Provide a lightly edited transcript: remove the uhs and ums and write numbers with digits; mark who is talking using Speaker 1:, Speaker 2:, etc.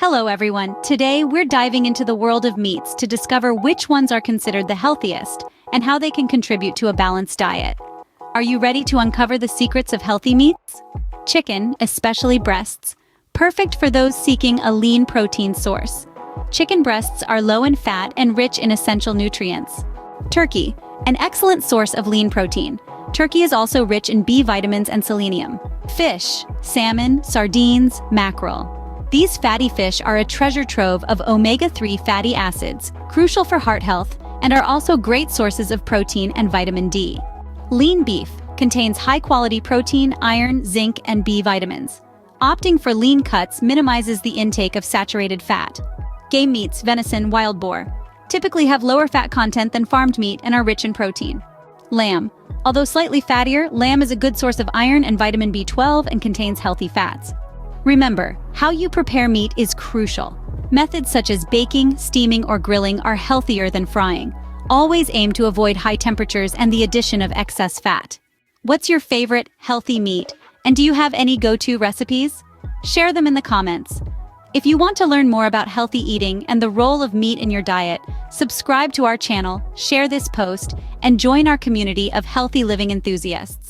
Speaker 1: Hello everyone, today we're diving into the world of meats to discover which ones are considered the healthiest and how they can contribute to a balanced diet. Are you ready to uncover the secrets of healthy meats? Chicken, especially breasts, perfect for those seeking a lean protein source. Chicken breasts are low in fat and rich in essential nutrients. Turkey, an excellent source of lean protein. Turkey is also rich in B vitamins and selenium. Fish, salmon, sardines, mackerel. These fatty fish are a treasure trove of omega-3 fatty acids, crucial for heart health, and are also great sources of protein and vitamin D. Lean beef contains high-quality protein, iron, zinc, and B vitamins. Opting for lean cuts minimizes the intake of saturated fat. Game meats, venison, wild boar, typically have lower fat content than farmed meat and are rich in protein. Lamb. Although slightly fattier, lamb is a good source of iron and vitamin B12 and contains healthy fats. Remember, how you prepare meat is crucial. Methods such as baking, steaming, or grilling are healthier than frying. Always aim to avoid high temperatures and the addition of excess fat. What's your favorite healthy meat? And do you have any go-to recipes? Share them in the comments. If you want to learn more about healthy eating and the role of meat in your diet, subscribe to our channel, share this post, and join our community of healthy living enthusiasts.